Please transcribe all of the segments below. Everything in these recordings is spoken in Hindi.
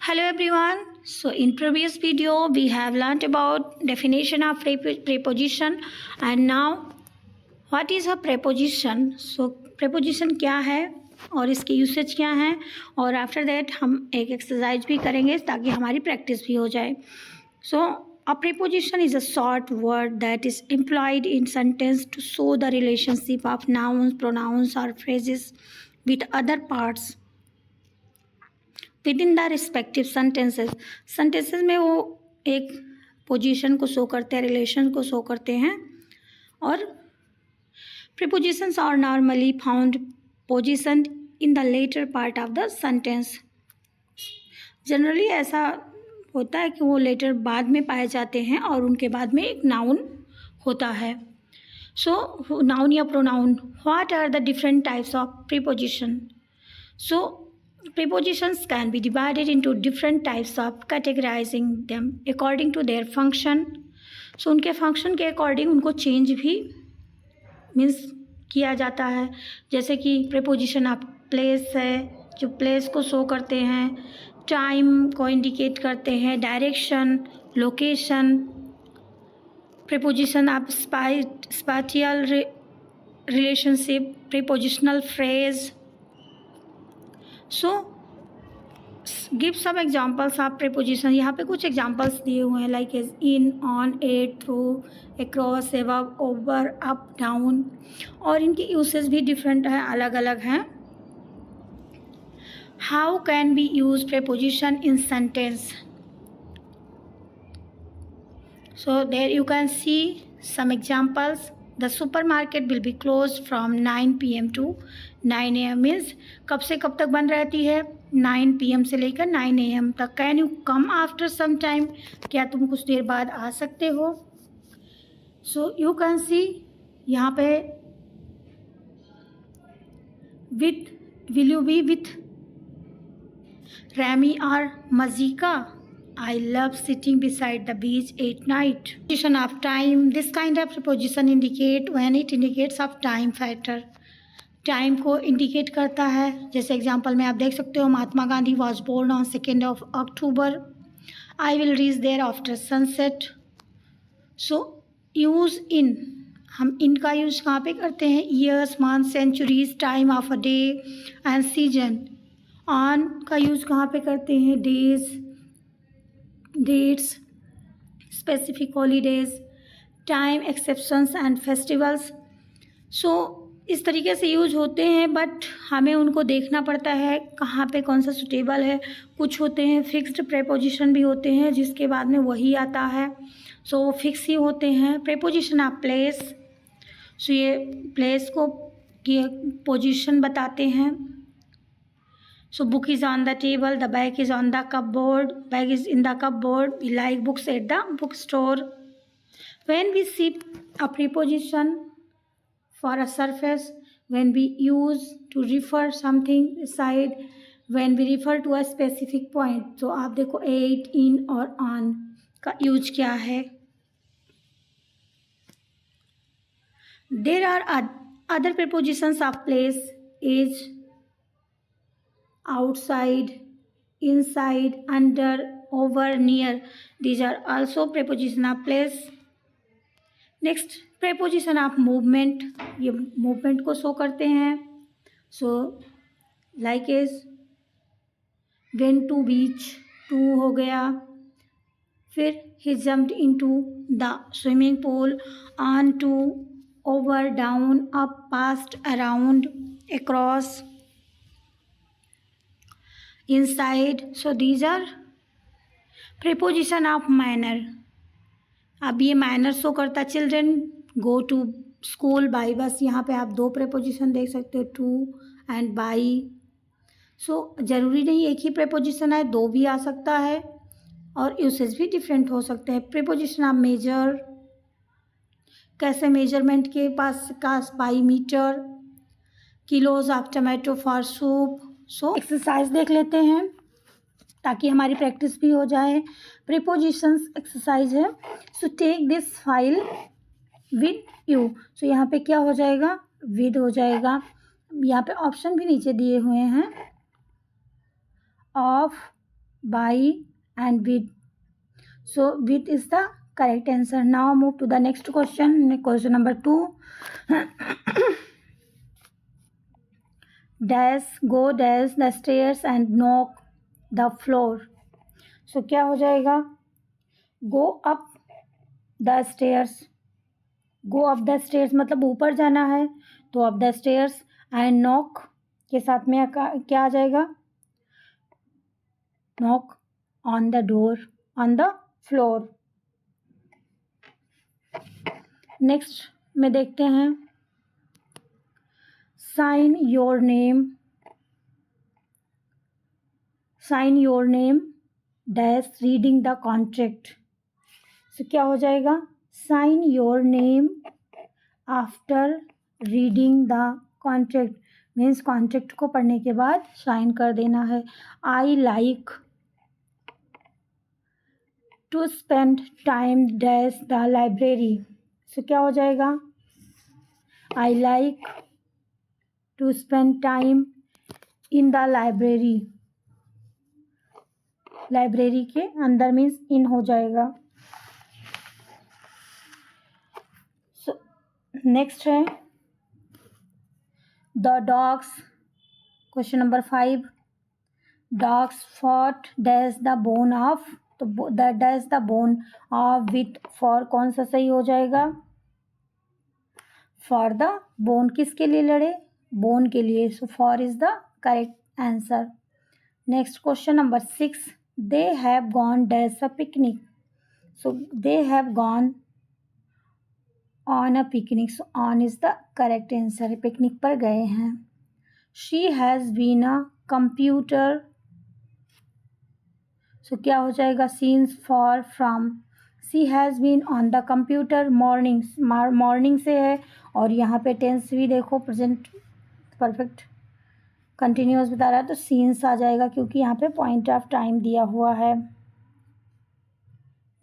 Hello everyone. So in previous video we have learnt about definition of preposition and now what is a preposition. So preposition क्या है और इसके यूसेज क्या हैं और आफ्टर दैट हम एक एक्सरसाइज भी करेंगे ताकि हमारी प्रैक्टिस भी हो जाए. So a preposition is a short word that is employed in sentence to show the relationship of nouns, pronouns or phrases with other parts with in the respective sentences में वो एक पोजीशन को शो करते हैं, रिलेशन को शो करते हैं. और prepositions are normally found position in the latter part of the sentence. Generally ऐसा होता है कि वो लेटर बाद में पाए जाते हैं और उनके बाद में एक नाउन होता है. सो नाउन या pronoun, what are the different types of preposition. So prepositions can be divided into different types of categorizing them according to their function. So उनके फंक्शन के अकॉर्डिंग उनको चेंज भी मीन्स किया जाता है. जैसे कि प्रीपोजिशन ऑफ प्लेस है जो प्लेस को शो करते हैं, टाइम को इंडिकेट करते हैं, direction, location. Preposition of spatial relationship, prepositional phrase. So give some examples of preposition. यहाँ पे कुछ एग्जाम्पल्स दिए हुए हैं like as in, on, at, through, across, above, over, up, down. और इनकी यूसेज भी डिफरेंट है, अलग अलग हैं. How can be use preposition in sentence. So there you can see some examples. The supermarket will be closed from 9 PM to 9 AM. Means कब से कब तक बंद रहती है? 9 PM से लेकर 9 AM तक. Can you come after some time. क्या तुम कुछ देर बाद आ सकते हो. सो यू कैन सी यहाँ पे with, will you B with ramie और मजीका. I love sitting beside the beach at night. Preposition of time. This kind of preposition indicate when it indicates of time factor. Time को इंडिकेट करता है. जैसे एग्जांपल में आप देख सकते हो, Mahatma Gandhi was born on 2 October. I will reach there after sunset. So use in, हम इन का यूज़ कहाँ पे करते हैं? Years, month, centuries, time of a day and season. On का यूज़ कहाँ पे करते हैं? Days, dates, specific holidays, time, exceptions and festivals. So इस तरीके से यूज होते हैं बट हमें उनको देखना पड़ता है कहाँ पे कौन सा सुटेबल है. कुछ होते हैं फिक्स्ड प्रीपोजिशन भी होते हैं जिसके बाद में वही आता है. सो वो फिक्स ही होते हैं. Preposition of place. सो ये प्लेस को की पोजीशन बताते हैं. So book is on the table, the bag is on the cupboard, bag is in the cupboard. We like books at the bookstore. When we see a preposition for a surface, when we use to refer something aside, when we refer to a specific point. तो आप देखो at, in और on का यूज क्या है. There are other prepositions of place, age, outside, inside, under, over, near. These are also preposition of place. Next, preposition of movement. ये movement को शो करते हैं. So like is went to beach, to हो गया. फिर he jumped into the swimming pool. On to, over, down, up, past, around, across, inside. So these are preposition of manner. अब ये मैनर शो करता है. Children go to school by bus. यहाँ पे आप दो प्रेपोजिशन देख सकते हो, टू एंड बाई. सो ज़रूरी नहीं एक ही प्रेपोजिशन है, दो भी आ सकता है और यूसेज भी डिफरेंट हो सकते हैं. Preposition of measure. कैसे मेजरमेंट के पास का by metre. Kilos of tomato for soup. So exercise देख लेते हैं ताकि हमारी प्रैक्टिस भी हो जाए. प्रीपोजिशंस एक्सरसाइज है. So take this file with you. So यहाँ पे क्या हो जाएगा? विद हो जाएगा. यहाँ पे ऑप्शन भी नीचे दिए हुए हैं. Of, by and with. So with is the correct answer. Now move to the next question. Question number 2. Dash go dash the stairs and knock the floor. So क्या हो जाएगा? Go up the stairs. Go up the stairs मतलब ऊपर जाना है, तो up the stairs and knock के साथ में क्या आ जाएगा? Knock on the door on the floor. Next में देखते हैं, sign your name dash reading the contract. So क्या हो जाएगा? Sign your name after reading the contract means contract को पढ़ने के बाद साइन कर देना है. I like to spend time dash the library. So क्या हो जाएगा? I like to spend time in the library. Library के अंदर मीन्स इन हो जाएगा. सो नेक्स्ट है the dogs. Question number 5. Dogs fought dash the bone off. तो dash the bone off with for कौन सा सही हो जाएगा? For the bone. किसके लिए लड़े? बोन के लिए. So for is the correct answer. Next question number 6. They have gone dash a picnic. So they have gone on a picnic. So on is the correct answer. Picnic पर गए हैं. She has been a computer. So क्या हो जाएगा? Scenes for from. She has been on the computer morning से है, और यहाँ पे टेंस भी देखो प्रेजेंट परफेक्ट कंटिन्यूअस बता रहा है, तो सीन्स आ जाएगा क्योंकि यहाँ पे पॉइंट ऑफ टाइम दिया हुआ है.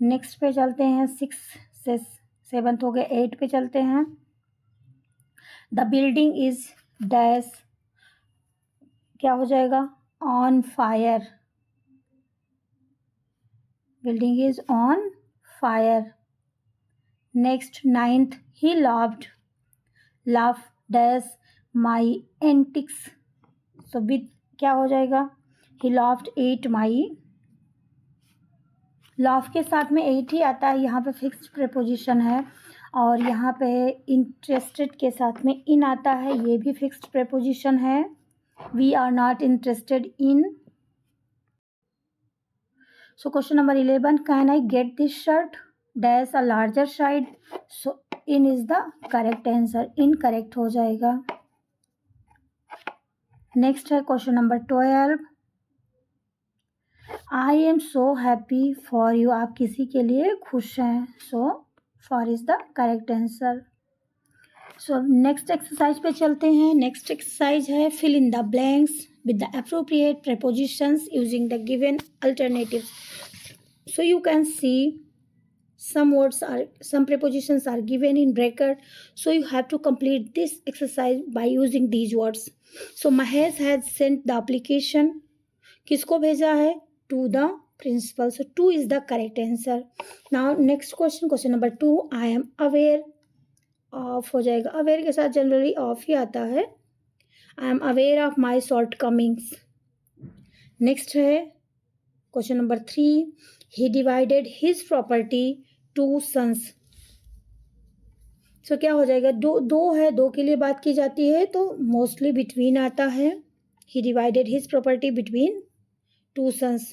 नेक्स्ट पे चलते हैं. 6 से 7 हो गए. 8 पे चलते हैं. The building is dash. क्या हो जाएगा? On fire. Building is on fire. Next 9th. He laughed. Laugh dash my antics. So with क्या हो जाएगा? ही लाफ्ड एट माई. लाफ के साथ में 8 ही आता है. यहाँ पे फिक्स्ड प्रेपोजिशन है, और यहाँ पे इंटरेस्टेड के साथ में इन आता है. ये भी फिक्स्ड प्रेपोजिशन है. We are not interested in. So question number 11. Can I get this shirt dash a larger side. So in is the correct answer. Incorrect हो जाएगा. नेक्स्ट है question number 12. I am so happy for you. आप किसी के लिए खुश हैं. So for is the correct answer. So next exercise पे चलते हैं. नेक्स्ट एक्सरसाइज है fill in the blanks with the appropriate prepositions using the given alternatives. So you can see some prepositions are given in bracket, so you have to complete this exercise by using these words. So Mahesh has sent the application. किसको भेजा है? To the principal. So 2 is the correct answer. Now next question number 2. I am aware of हो जाएगा. aware के साथ जनरली ऑफ ही आता है. I am aware of my shortcomings. Next है question number 3. He divided his property 2 sons. So क्या हो जाएगा? दो है, 2 के लिए बात की जाती है तो मोस्टली बिटवीन आता है. He divided his property between 2 sons.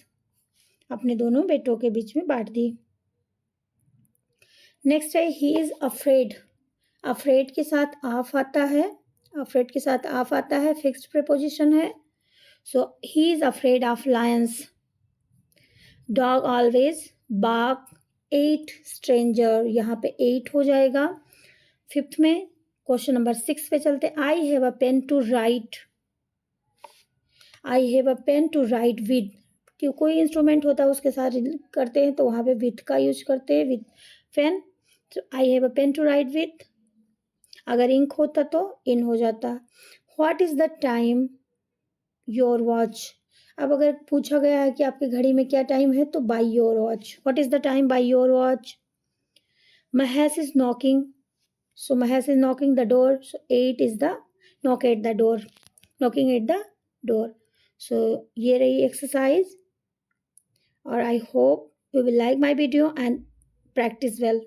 अपने दोनों बेटों के बीच में बांट दी. नेक्स्ट है he is afraid. afraid के साथ ऑफ आता है. afraid के साथ ऑफ आता है. फिक्स्ड प्रीपोजिशन है. So he is afraid of lions. Dog always bark at stranger. यहाँ पे 8 हो जाएगा. 5th में क्वेश्चन नंबर 6 पे चलते. I have a pen to write. I have a pen to write with. क्यों कोई इंस्ट्रूमेंट होता है उसके साथ करते हैं तो वहाँ पे विद का यूज करते हैं. With pen. I have a pen to write with. अगर इंक होता तो इन हो जाता. What is the time your watch. अब अगर पूछा गया है कि आपकी घड़ी में क्या टाइम है तो by your watch, what is the time by your watch? Mahesh is knocking, so Mahesh is knocking the door, so 8 is the knock at the door, knocking at the door. So ये रही एक्सरसाइज और I hope you will like my video and practice well.